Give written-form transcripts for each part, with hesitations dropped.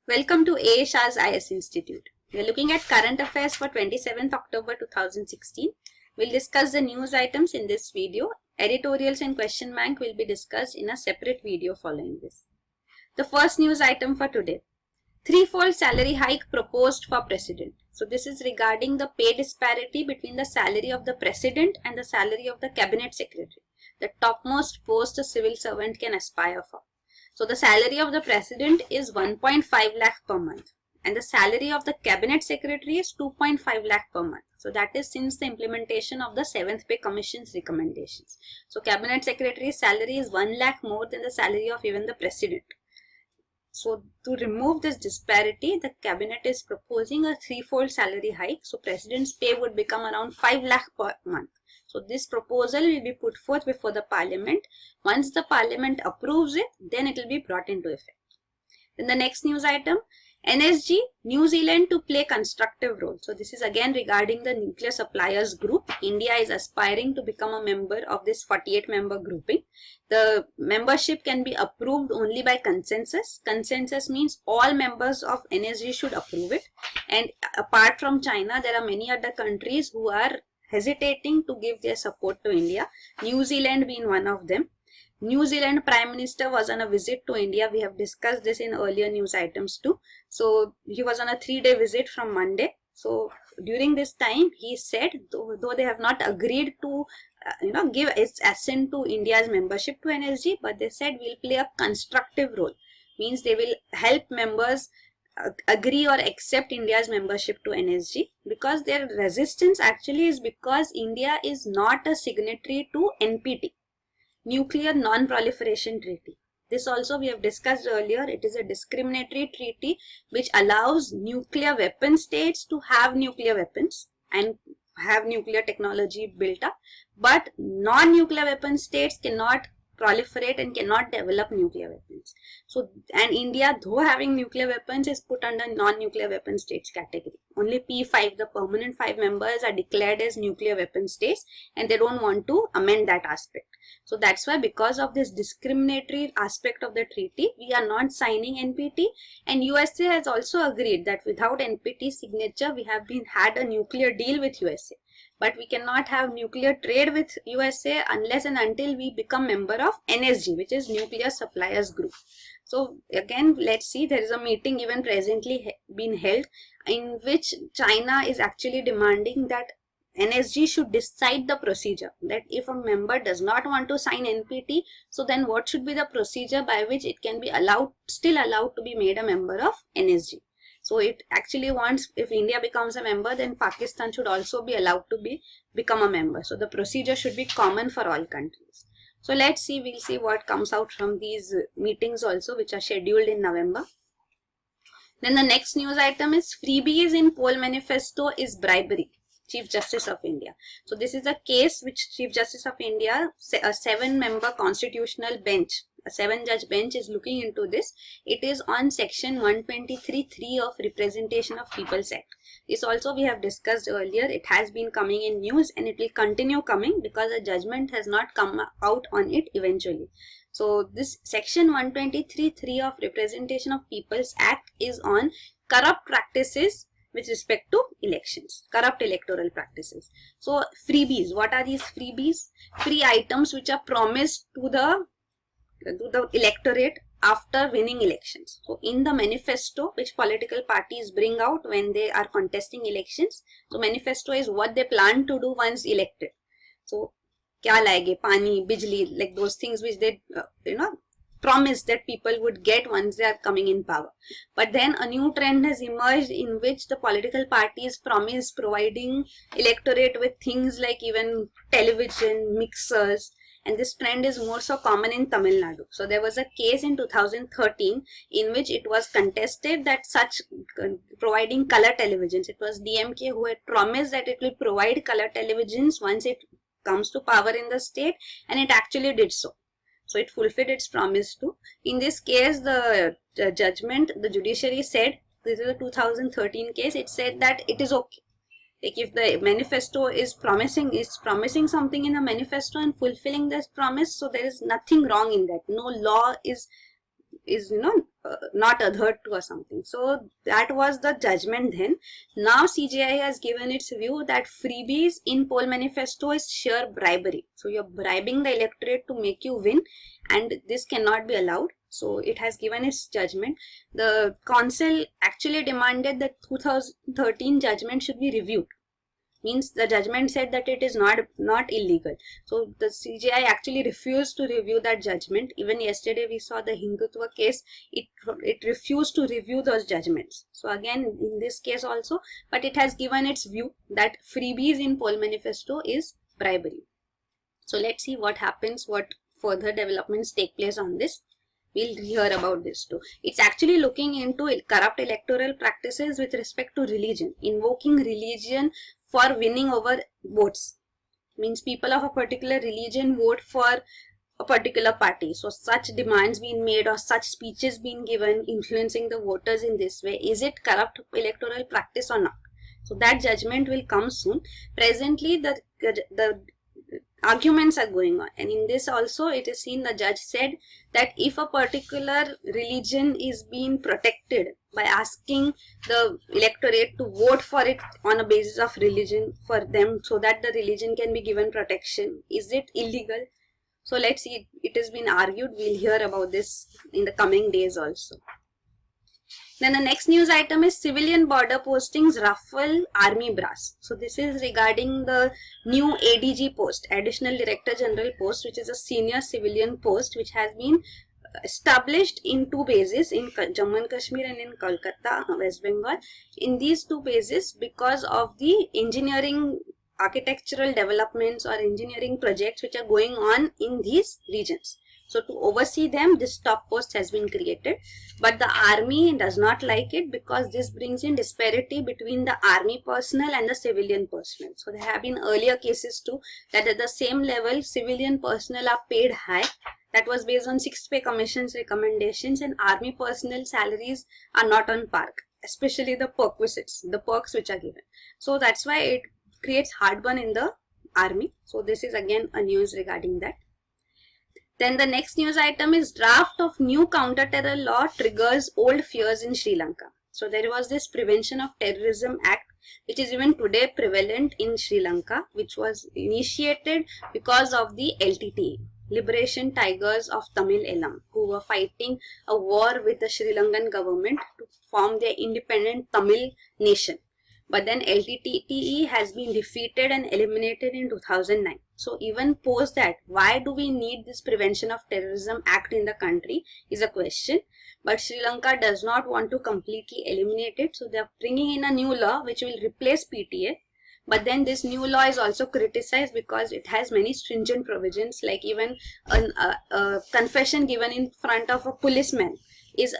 Welcome to A. Shah's IS Institute. We are looking at current affairs for 27th October 2016. We'll discuss the news items in this video. Editorials and question bank will be discussed in a separate video following this. The first news item for today. Threefold salary hike proposed for president. So this is regarding the pay disparity between the salary of the president and the salary of the cabinet secretary, the topmost post a civil servant can aspire for. So the salary of the president is 1.5 lakh per month and the salary of the cabinet secretary is 2.5 lakh per month. So that is since the implementation of the 7th Pay Commission's recommendations. So cabinet secretary's salary is 1 lakh more than the salary of even the president. So to remove this disparity, the cabinet is proposing a threefold salary hike. So president's pay would become around 5 lakh per month. So this proposal will be put forth before the parliament. Once the parliament approves it, then it will be brought into effect. Then the next news item, NSG, New Zealand to play constructive role. So this is again regarding the nuclear suppliers group. India is aspiring to become a member of this 48-member grouping. The membership can be approved only by consensus. Consensus means all members of NSG should approve it. And apart from China, there are many other countries who are hesitating to give their support to India, New Zealand being one of them. New Zealand Prime Minister was on a visit to India. We have discussed this in earlier news items too. So he was on a 3-day visit from Monday. So during this time, he said, though they have not agreed to give its assent to India's membership to NSG, but they said we'll play a constructive role. Means they will help members agree or accept India's membership to NSG, because their resistance actually is because India is not a signatory to NPT, Nuclear Non-Proliferation Treaty. This also we have discussed earlier. It is a discriminatory treaty which allows nuclear weapon states to have nuclear weapons and have nuclear technology built up, but non-nuclear weapon states cannot proliferate and cannot develop nuclear weapons. So, and India, though having nuclear weapons, is put under non-nuclear weapon states category. Only P5, the permanent 5 members, are declared as nuclear weapon states, and they don't want to amend that aspect. So that's why, because of this discriminatory aspect of the treaty, we are not signing NPT, and USA has also agreed that without NPT signature, we have had a nuclear deal with USA. But we cannot have nuclear trade with USA unless and until we become member of NSG, which is Nuclear Suppliers Group. So again, let's see, there is a meeting even presently being held in which China is actually demanding that NSG should decide the procedure, that if a member does not want to sign NPT, so then what should be the procedure by which it can be still allowed to be made a member of NSG. So it actually wants, if India becomes a member, then Pakistan should also be allowed to become a member. So the procedure should be common for all countries. So let's see, we'll see what comes out from these meetings also, which are scheduled in November. Then the next news item is freebies in poll manifesto is bribery. Chief Justice of India. So this is a case which Chief Justice of India, a 7-member constitutional bench, a 7-judge bench is looking into this. It is on section 123(3) of Representation of People's Act. This also we have discussed earlier. It has been coming in news and it will continue coming because a judgment has not come out on it eventually. So this section 123(3) of Representation of People's Act is on corrupt practices with respect to elections, corrupt electoral practices. So freebies, what are these freebies? Free items which are promised to the electorate after winning elections. So in the manifesto which political parties bring out when they are contesting elections, so manifesto is what they plan to do once elected. So kya laenge, pani, bijli, like those things which they promise that people would get once they are coming in power. But then a new trend has emerged in which the political parties promise providing electorate with things like even television, mixers, and this trend is more so common in Tamil Nadu. So there was a case in 2013 in which it was contested that such providing color televisions, it was DMK who had promised that it will provide color televisions once it comes to power in the state, and it actually did so. So it fulfilled its promise too. In this case, the judgment, the judiciary said, this is a 2013 case, it said that it is okay. Like if the manifesto is promising something in the manifesto and fulfilling this promise, so there is nothing wrong in that. No law is is not adhered to or something. So that was the judgment then. Now CJI has given its view that freebies in poll manifesto is sheer bribery. So you're bribing the electorate to make you win, and this cannot be allowed. So it has given its judgment. The council actually demanded that 2013 judgment should be reviewed. Means the judgment said that it is not illegal. So the CJI actually refused to review that judgment. Even yesterday we saw the Hindutva case, it refused to review those judgments. So again in this case also, but it has given its view that freebies in poll manifesto is bribery. So let's see what happens, what further developments take place on this. We'll hear about this too. It's actually looking into corrupt electoral practices with respect to religion, invoking religion for winning over votes. Means people of a particular religion vote for a particular party. So such demands being made or such speeches being given, influencing the voters in this way. Is it corrupt electoral practice or not? So that judgment will come soon. Presently the arguments are going on, and in this also it is seen the judge said that if a particular religion is being protected by asking the electorate to vote for it on a basis of religion for them so that the religion can be given protection, is it illegal? So let's see, it has been argued. We'll hear about this in the coming days also. Then the next news item is civilian border postings ruffle army brass. So this is regarding the new ADG post, Additional Director General post, which is a senior civilian post which has been established in two bases, in Jammu and Kashmir and in Kolkata, West Bengal. In these two bases, because of the engineering, architectural developments or engineering projects which are going on in these regions. So to oversee them, this top post has been created, but the army does not like it because this brings in disparity between the army personnel and the civilian personnel. So there have been earlier cases too that at the same level civilian personnel are paid high. That was based on 6th Pay Commission's recommendations, and army personnel salaries are not on par, especially the perquisites, the perks which are given. So that's why it creates heartburn in the army. So this is again a news regarding that. Then the next news item is draft of new counter-terror law triggers old fears in Sri Lanka. So there was this Prevention of Terrorism Act which is even today prevalent in Sri Lanka, which was initiated because of the LTTE, Liberation Tigers of Tamil Eelam, who were fighting a war with the Sri Lankan government to form their independent Tamil nation. But then LTTE has been defeated and eliminated in 2009. So even post that, why do we need this Prevention of Terrorism Act in the country is a question. But Sri Lanka does not want to completely eliminate it. So they are bringing in a new law which will replace PTA. But then this new law is also criticized because it has many stringent provisions, like even a confession given in front of a policeman is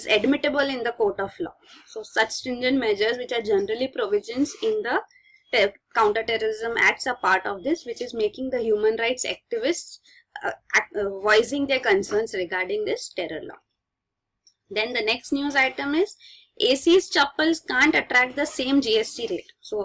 admissible in the court of law. So such stringent measures, which are generally provisions in the counter-terrorism acts, are part of this, which is making the human rights activists voicing their concerns regarding this terror law. Then the next news item is AC's chappals can't attract the same GST rate. So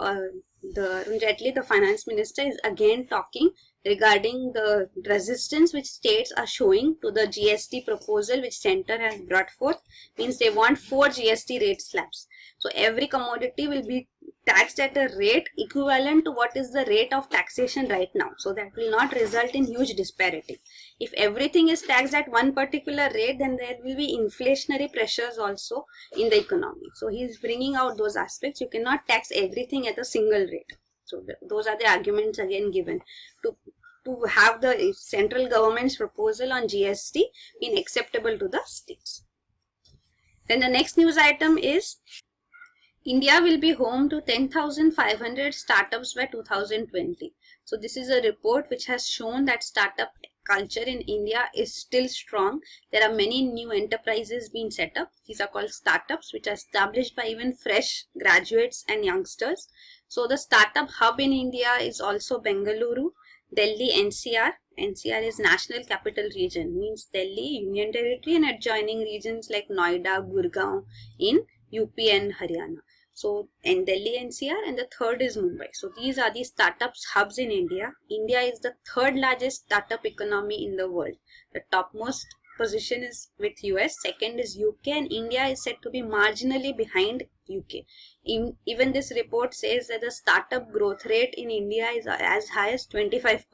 the Arun Jaitley, the finance minister, is again talking regarding the resistance which states are showing to the GST proposal which Centre has brought forth. Means they want 4 GST rate slabs. So every commodity will be taxed at a rate equivalent to what is the rate of taxation right now. So that will not result in huge disparity. If everything is taxed at one particular rate, then there will be inflationary pressures also in the economy. So he is bringing out those aspects. You cannot tax everything at a single rate. So those are the arguments again given to have the central government's proposal on GST being acceptable to the states. Then the next news item is India will be home to 10,500 startups by 2020. So this is a report which has shown that startup culture in India is still strong. There are many new enterprises being set up. These are called startups, which are established by even fresh graduates and youngsters. So the startup hub in India is also Bengaluru, Delhi, NCR. NCR is National Capital Region, means Delhi, Union Territory, and adjoining regions like Noida, Gurgaon in UP and Haryana. So in Delhi, NCR, and the third is Mumbai. So these are the startups hubs in India. India is the third largest startup economy in the world. The topmost position is with US, second is UK, and India is said to be marginally behind UK. Even this report says that the startup growth rate in India is as high as 25%.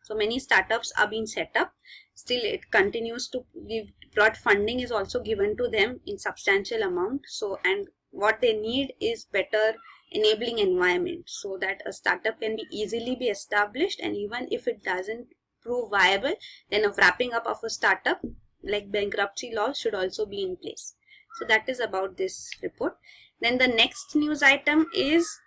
So many startups are being set up. Still, it continues to give, broad funding is also given to them in substantial amount. So, and what they need is better enabling environment so that a startup can be easily be established, and even if it doesn't prove viable, then a wrapping up of a startup like bankruptcy laws should also be in place. So that is about this report. Then the next news item is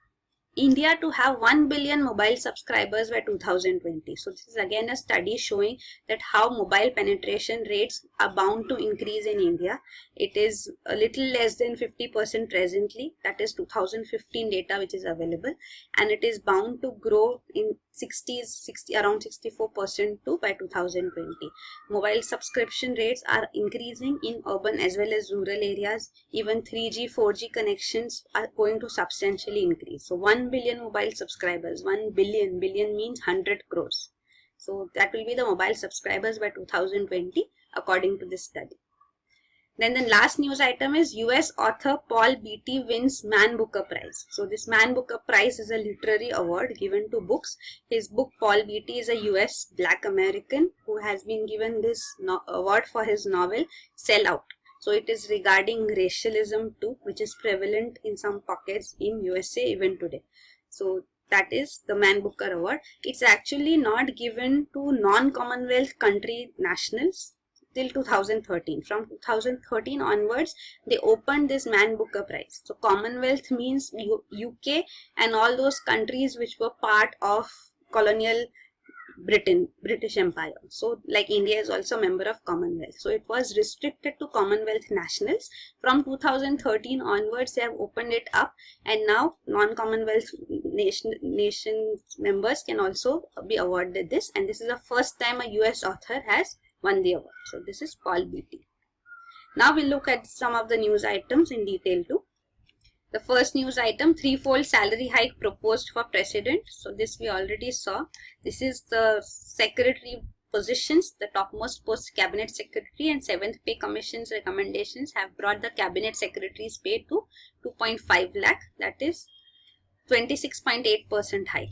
India to have 1 billion mobile subscribers by 2020. So this is again a study showing that how mobile penetration rates are bound to increase in India. It is a little less than 50% presently. That is 2015 data which is available, and it is bound to grow in around 64% too by 2020. Mobile subscription rates are increasing in urban as well as rural areas. Even 3G, 4G connections are going to substantially increase. So 1 billion mobile subscribers, 1 billion means 100 crores. So that will be the mobile subscribers by 2020 according to this study. Then the last news item is US author Paul Beatty wins Man Booker Prize. So this Man Booker Prize is a literary award given to books. His book, Paul Beatty is a US Black American who has been given this award for his novel Sell Out. So it is regarding racialism too, which is prevalent in some pockets in USA even today. So that is the Man Booker Award. It's actually not given to non-Commonwealth country nationals till 2013. From 2013 onwards, they opened this Man Booker Prize. So Commonwealth means UK and all those countries which were part of colonial British Empire. So like India is also a member of Commonwealth. So it was restricted to Commonwealth nationals. From 2013 onwards, they have opened it up, and now non-Commonwealth nation members can also be awarded this. And this is the first time a US author has won the award. So this is Paul Beatty. Now we'll look at some of the news items in detail too. The first news item, threefold salary hike proposed for president. So this we already saw. This is the secretary positions. The topmost post, cabinet secretary and 7th pay commission's recommendations have brought the cabinet secretary's pay to 2.5 lakh. That is 26.8% hike.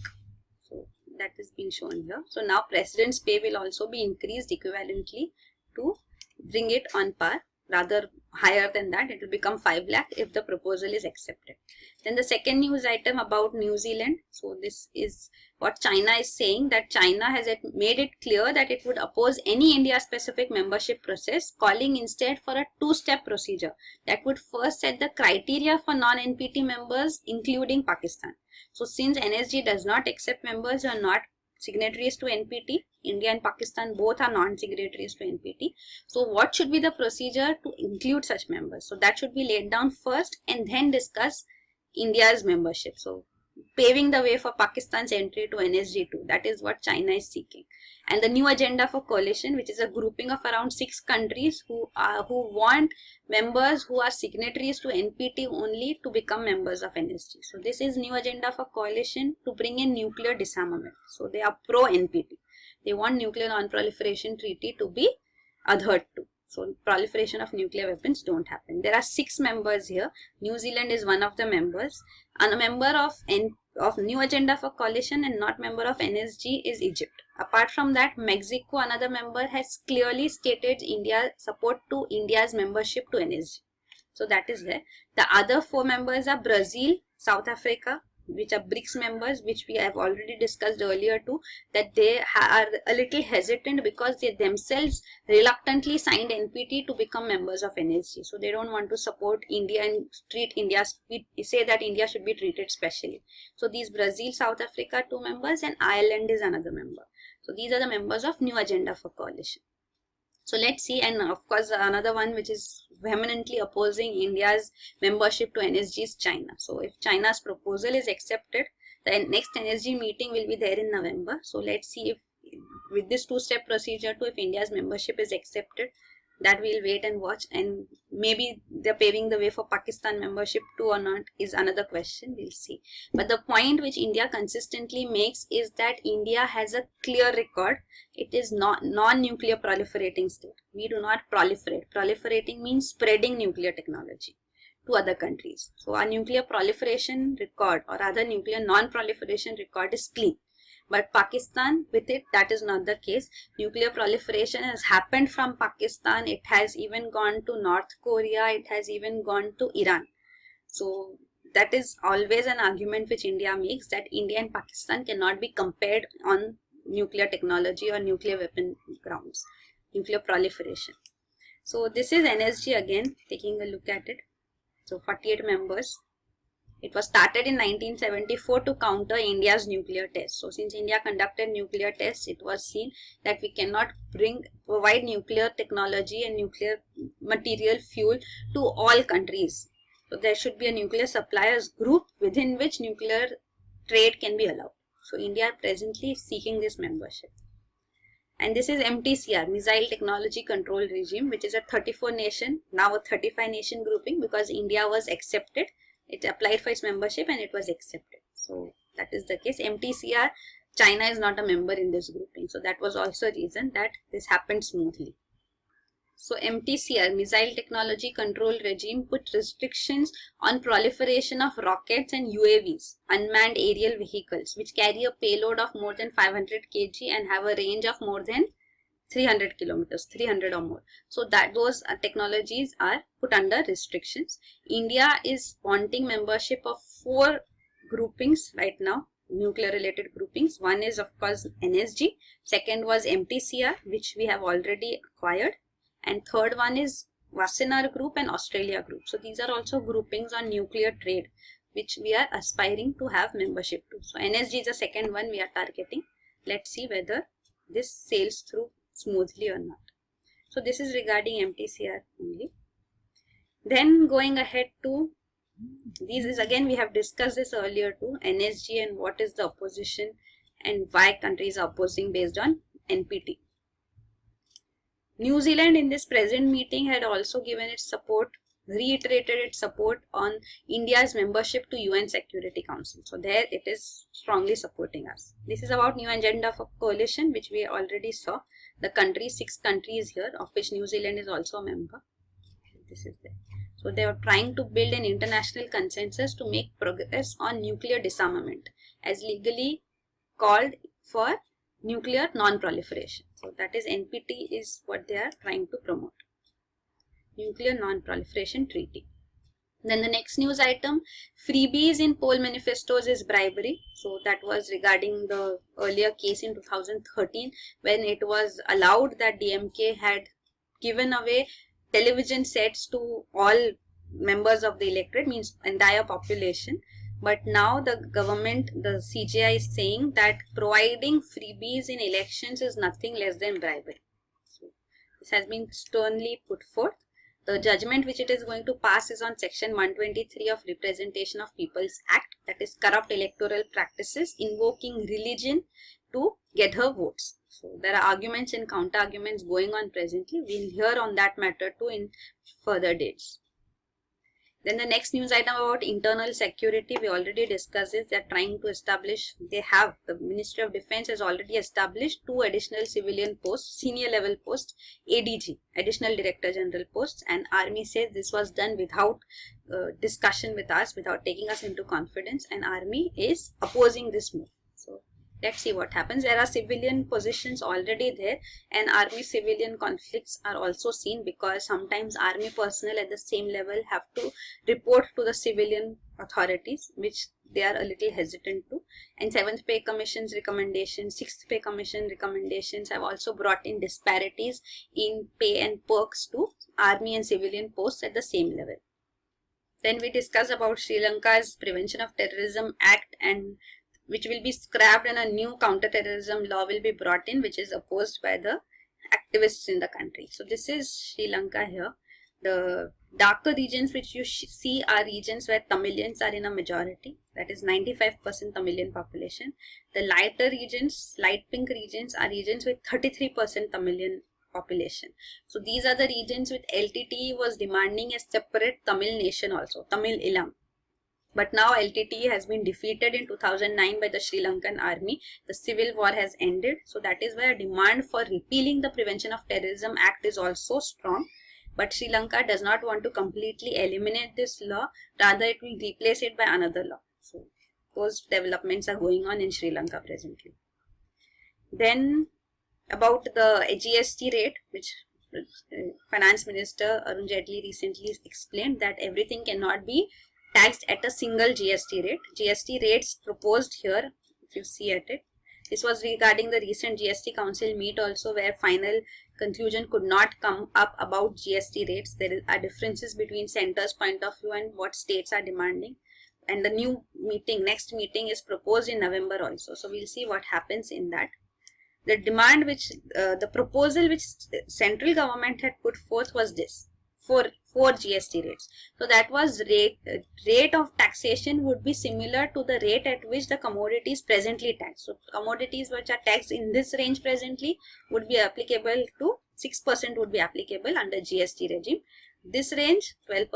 So that is being shown here. So now president's pay will also be increased equivalently to bring it on par. Rather higher than that, it will become 5 lakh if the proposal is accepted. Then the second news item about New Zealand. So this is what China is saying, that China has made it clear that it would oppose any India specific membership process, calling instead for a two-step procedure that would first set the criteria for non-NPT members including Pakistan. So since NSG does not accept members who are not signatories to NPT, India and Pakistan both are non-signatories to NPT. So what should be the procedure to include such members? So that should be laid down first and then discuss India's membership. So paving the way for Pakistan's entry to NSG2. That is what China is seeking. And the new agenda for coalition, which is a grouping of around 6 countries who want members who are signatories to NPT only to become members of NSG. So this is new agenda for coalition to bring in nuclear disarmament. So they are pro NPT. They want nuclear non-proliferation treaty to be adhered to. So proliferation of nuclear weapons don't happen. There are 6 members here. New Zealand is one of the members. And a member of new agenda for coalition and not member of NSG is Egypt. Apart from that, Mexico, another member, has clearly stated India's support to India's membership to NSG. So that is there. The other 4 members are Brazil, South Africa, which are BRICS members, which we have already discussed earlier too, that they are a little hesitant because they themselves reluctantly signed NPT to become members of NSG. So they don't want to support India and treat India, we say that India should be treated specially. So these Brazil, South Africa 2 members, and Ireland is another member. So these are the members of new agenda for coalition. So let's see, and of course another one which is vehemently opposing India's membership to NSG is China. So if China's proposal is accepted, the next NSG meeting will be there in November. So let's see if with this 2-step procedure too, if India's membership is accepted, That we'll wait and watch, and maybe they're paving the way for Pakistan membership too or not is another question. We'll see. But the point which India consistently makes is that India has a clear record. It is not non-nuclear proliferating state. We do not proliferate. Proliferating means spreading nuclear technology to other countries. So our nuclear proliferation record or other nuclear non-proliferation record is clean. But Pakistan, with it, that is not the case. Nuclear proliferation has happened from Pakistan. It has even gone to North Korea. It has even gone to Iran. So that is always an argument which India makes, that India and Pakistan cannot be compared on nuclear technology or nuclear weapon grounds, nuclear proliferation. So this is NSG again, taking a look at it. So 48 members. It was started in 1974 to counter India's nuclear tests. So since India conducted nuclear tests, it was seen that we cannot provide nuclear technology and nuclear material fuel to all countries. So there should be a nuclear suppliers group within which nuclear trade can be allowed. So India presently is seeking this membership. And this is MTCR, Missile Technology Control Regime, which is a 34 nation, now a 35 nation grouping, because India was accepted. It applied for its membership and it was accepted. So that is the case. MTCR, China is not a member in this grouping. So that was also a reason that this happened smoothly. So MTCR, Missile Technology Control Regime, put restrictions on proliferation of rockets and UAVs, unmanned aerial vehicles, which carry a payload of more than 500 kg and have a range of more than 300 kilometers, 300 or more. So that those technologies are put under restrictions. India is wanting membership of 4 groupings right now, nuclear related groupings. One is of course NSG, second was MTCR, which we have already acquired, and third one is Wassenaar Group and Australia Group. So these are also groupings on nuclear trade, which we are aspiring to have membership to. So NSG is the second one we are targeting. Let's see whether this sails through smoothly or not. So this is regarding MTCR only. Then going ahead to these is again, we have discussed this earlier too, NSG and what is the opposition and why countries are opposing based on NPT. New Zealand in this present meeting had also given its support, reiterated its support on India's membership to UN Security Council. So there it is strongly supporting us. This is about new agenda for coalition, which we already saw. The countries, 6 countries here, of which New Zealand is also a member. This is there. So they are trying to build an international consensus to make progress on nuclear disarmament, as legally called for nuclear non-proliferation. So that is NPT is what they are trying to promote. Nuclear non-proliferation treaty. Then the next news item, freebies in poll manifestos is bribery. So that was regarding the earlier case in 2013 when it was allowed that DMK had given away television sets to all members of the electorate, means entire population. But now the government, the CJI is saying that providing freebies in elections is nothing less than bribery. So this has been sternly put forth. The judgment which it is going to pass is on section 123 of Representation of People's Act, that is corrupt electoral practices invoking religion to get her votes. So there are arguments and counter arguments going on presently. We'll hear on that matter too in further dates. Then the next news item about internal security, we already discussed this. They are trying to establish, the Ministry of Defense has already established 2 additional civilian posts, senior level posts, ADG, Additional Director General posts, and Army says this was done without discussion with us, without taking us into confidence, and Army is opposing this move. So let's see what happens. There are civilian positions already there, and army civilian conflicts are also seen because sometimes army personnel at the same level have to report to the civilian authorities, which they are a little hesitant to. And 7th Pay Commission's recommendations, 6th Pay Commission recommendations have also brought in disparities in pay and perks to army and civilian posts at the same level. Then we discuss about Sri Lanka's Prevention of Terrorism Act, and which will be scrapped and a new counter-terrorism law will be brought in, which is opposed by the activists in the country. So this is Sri Lanka here. The darker regions which you see are regions where Tamilians are in a majority, that is 95% Tamilian population. The lighter regions, light pink regions, are regions with 33% Tamilian population. So these are the regions which LTTE was demanding a separate Tamil nation also, Tamil Ilam. But now LTTE has been defeated in 2009 by the Sri Lankan army. The civil war has ended. So that is why a demand for repealing the Prevention of Terrorism Act is also strong. But Sri Lanka does not want to completely eliminate this law. Rather, it will replace it by another law. So those developments are going on in Sri Lanka presently. Then about the GST rate, which Finance Minister Arun Jaitley recently explained that everything cannot be taxed at a single GST rate. GST rates proposed here, if you see at it, this was regarding the recent GST Council meet also, where final conclusion could not come up about GST rates. There are differences between center's point of view and what states are demanding. And the new meeting, next meeting is proposed in November also. So we'll see what happens in that. The demand which, the proposal which central government had put forth was this. Four GST rates. So that was rate of taxation would be similar to the rate at which the commodities presently taxed. So commodities which are taxed in this range presently would be applicable to 6% would be applicable under GST regime. This range 12%,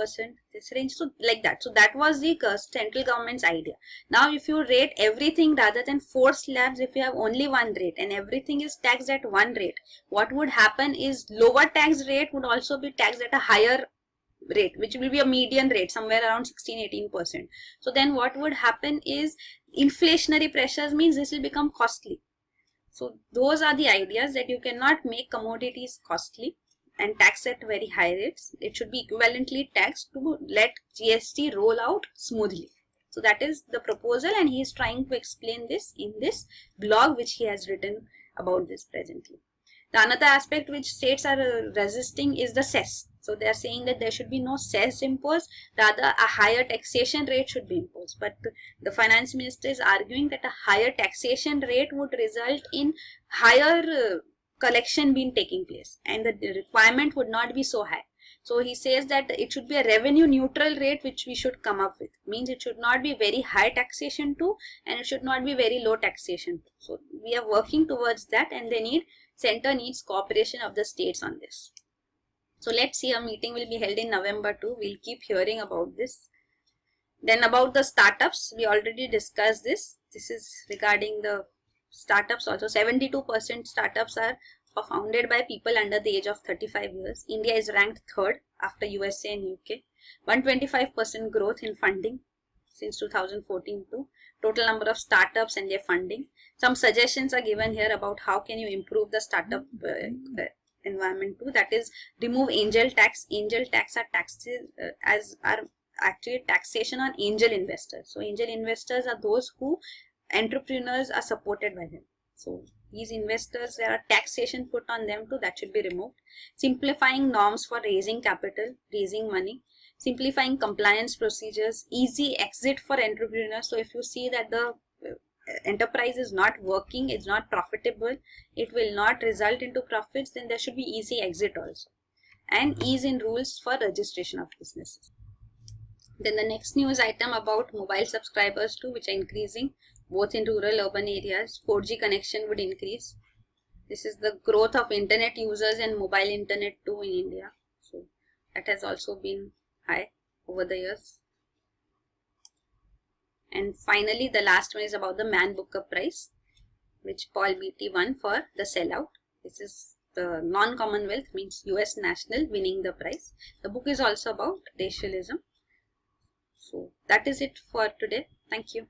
this range, so like that. So that was the central government's idea. Now if you rate everything rather than 4 slabs, if you have only one rate and everything is taxed at one rate, what would happen is lower tax rate would also be taxed at a higher rate, which will be a median rate somewhere around 16-18%. So then what would happen is inflationary pressures means this will become costly. So those are the ideas, that you cannot make commodities costly and tax at very high rates. It should be equivalently taxed to let GST roll out smoothly. So that is the proposal, and he is trying to explain this in this blog which he has written about this presently. The another aspect which states are resisting is the cess. So they are saying that there should be no cess imposed, rather a higher taxation rate should be imposed. But the finance minister is arguing that a higher taxation rate would result in higher collection being taking place, and the requirement would not be so high. So he says that it should be a revenue neutral rate which we should come up with. Means it should not be very high taxation too, and it should not be very low taxation too. So we are working towards that, and center needs cooperation of the states on this. So let's see, a meeting will be held in November too. We'll keep hearing about this. Then about the startups, we already discussed this. This is regarding the startups also. 72% startups are founded by people under the age of 35 years. India is ranked 3rd after USA and UK. 125% growth in funding since 2014 too. Total number of startups and their funding. Some suggestions are given here about how can you improve the startup environment too. That is, remove angel tax. Angel tax are taxes are actually taxation on angel investors. So angel investors are those who entrepreneurs are supported by them. So these investors, there are taxation put on them too, that should be removed. Simplifying norms for raising capital, raising money. Simplifying compliance procedures, easy exit for entrepreneurs. So if you see that the enterprise is not working, it's not profitable, it will not result into profits, then there should be easy exit also. And ease in rules for registration of businesses. Then the next news item about mobile subscribers too, which are increasing both in rural urban areas. 4G connection would increase. This is the growth of internet users and mobile internet too in India. So that has also been high over the years. And finally, the last one is about the Man Booker Prize, which Paul Beatty won for The Sellout. This is the non-Commonwealth, means US national, winning the prize. The book is also about racialism. So that is it for today. Thank you.